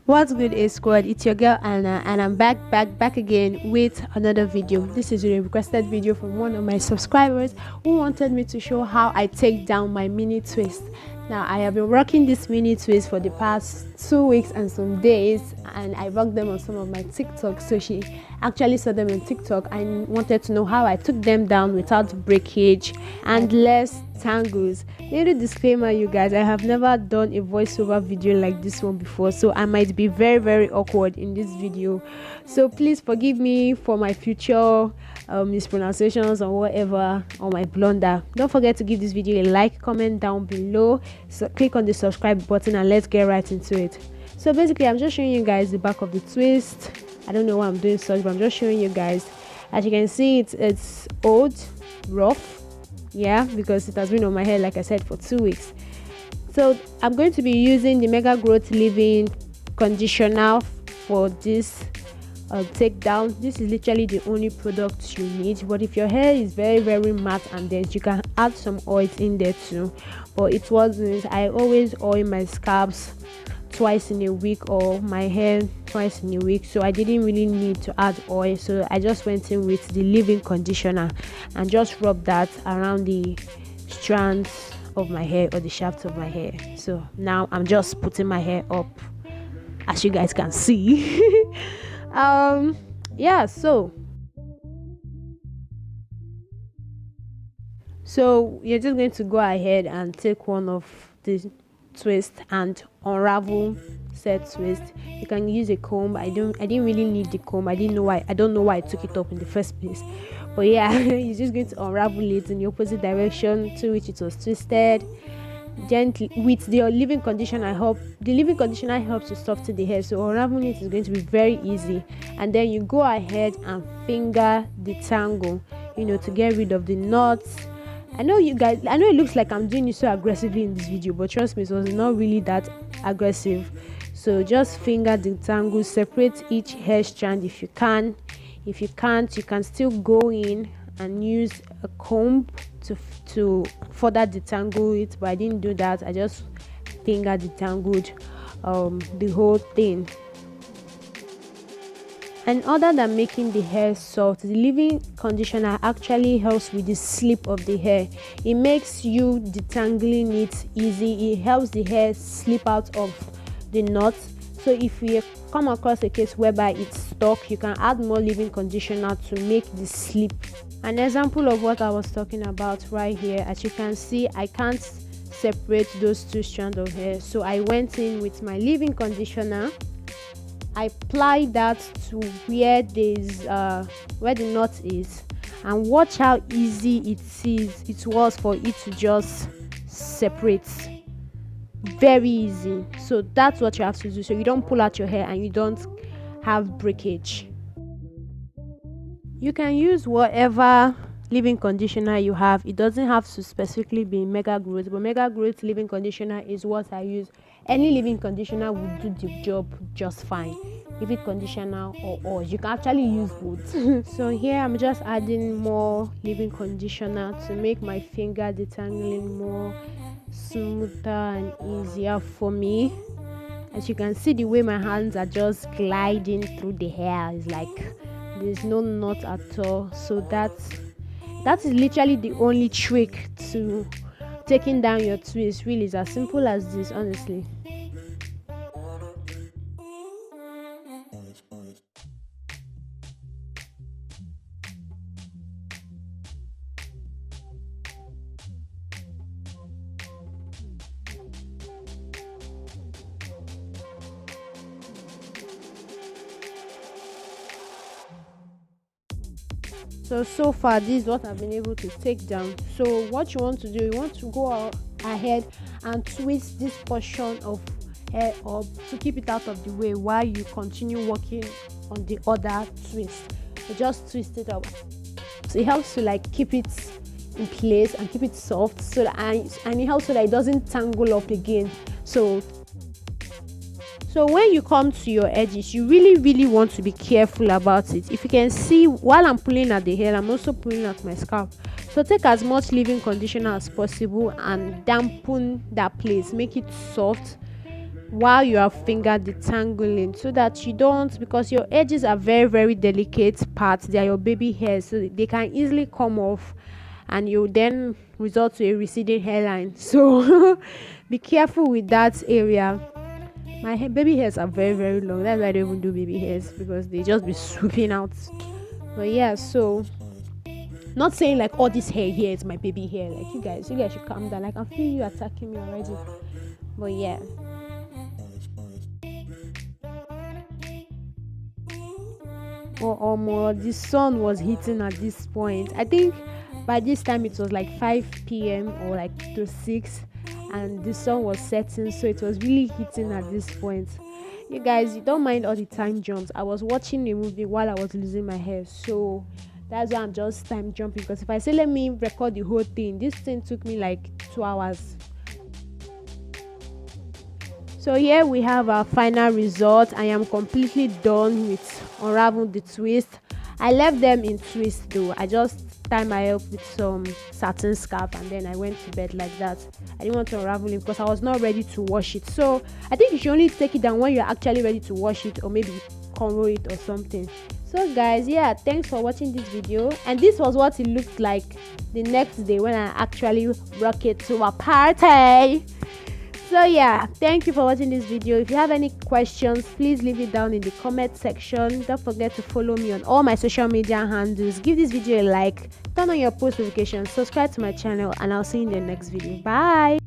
What's good, A Squad? It's your girl Anna, and I'm back again with another video. This is a requested video from one of my subscribers who wanted me to show how I take down my mini twist. Now, I have been rocking this mini twist for the past 2 weeks and some days, and I rocked them on some of my TikToks. So she actually saw them on TikTok and wanted to know how I took them down without breakage and less tangles. Little disclaimer, you guys, I have never done a voiceover video like this one before, so I might be very awkward in this video. So please forgive me for my future mispronunciations or whatever, or my blunder. Don't forget to give this video a like, comment down below, so click on the subscribe button, and let's get right into it. So basically, I'm just showing you guys the back of the twist. I don't know why I'm doing such, but I'm just showing you guys. As you can see, it's old, rough, yeah, because it has been on my hair, like I said, for 2 weeks. So I'm going to be using the Mega Growth Leave-In conditioner for this takedown. This is literally the only product you need, but if your hair is very matte and dense, you can add some oils in there too, but it wasn't. I always oil my scalps twice in a week, or my hair twice in a week, so I didn't really need to add oil. So I just went in with the leave-in conditioner and just rubbed that around the strands of my hair, or the shaft of my hair. So now I'm just putting my hair up, as you guys can see. Yeah, so you're just going to go ahead and take one of the twist and unravel said twist. You can use a comb. I didn't really need the comb. I don't know why I took it up in the first place, but yeah. You're just going to unravel it in the opposite direction to which it was twisted gently with the leave-in conditioner. The leave-in conditioner helps to soften the hair, so unraveling it is going to be very easy. And then you go ahead and finger the tangle, to get rid of the knots. I know it looks like I'm doing it so aggressively in this video, but trust me, it was not really that aggressive. So just finger the tangle, separate each hair strand if you can. If you can't, you can still go in and use a comb to further detangle it, but I didn't do that. I just finger detangled the whole thing. And other than making the hair soft, the leave-in conditioner actually helps with the slip of the hair. It makes you detangling it easy. It helps the hair slip out of the knots. So if you come across a case whereby it's stuck, you can add more leave-in conditioner to make the slip. An example of what I was talking about right here, as you can see, I can't separate those two strands of hair, so I went in with my leave-in conditioner. I applied that to where the knot is, and watch how easy it was for it to just separate. Very easy. So that's what you have to do, so you don't pull out your hair and you don't have breakage. You can use whatever leave-in conditioner you have. It doesn't have to specifically be Mega Growth, but Mega Growth leave-in conditioner is what I use. Any leave-in conditioner will do the job just fine. Leave-in conditioner or oil, you can actually use both. So here I'm just adding more leave-in conditioner to make my finger detangling more smoother and easier for me. As you can see, the way my hands are just gliding through the hair is like there's no knot at all. So that is literally the only trick to taking down your twist. Really, is as simple as this, honestly. So far, this is what I've been able to take down. So what you want to do, you want to go ahead and twist this portion of hair up to keep it out of the way while you continue working on the other twist. So just twist it up. So it helps to keep it in place and keep it soft, so that, and it helps so that it doesn't tangle up again. So when you come to your edges, you really want to be careful about it. If you can see, while I'm pulling at the hair, I'm also pulling at my scalp. So take as much leave-in conditioner as possible and dampen that place, make it soft, while you are finger detangling, so that you don't, because your edges are very delicate parts, they are your baby hairs, so they can easily come off and you then result to a receding hairline. So be careful with that area. My baby hairs are very long, that's why I don't even do baby hairs, because they just be swooping out. But yeah, so not saying like all this hair here is my baby hair, like you guys should calm down. Like, I feel you attacking me already. But yeah, or the sun was hitting at this point. I think by this time it was like 5 p.m. or like to 6, and the sun was setting, so it was really hitting at this point. You guys, you don't mind all the time jumps. I was watching a movie while I was losing my hair, so that's why I'm just time jumping, because if I say let me record the whole thing, this thing took me like 2 hours. So here we have our final result. I am completely done with unravel the twist. I left them in twist though. I just tied my hair up with some satin scarf and then I went to bed like that. I didn't want to unravel it because I was not ready to wash it. So I think you should only take it down when you're actually ready to wash it, or maybe cornrow it or something. So guys, yeah, thanks for watching this video, and this was what it looked like the next day when I actually rock it to a party. So yeah, thank you for watching this video. If you have any questions, please leave it down in the comment section. Don't forget to follow me on all my social media handles. Give this video a like, turn on your post notifications, subscribe to my channel, and I'll see you in the next video. Bye.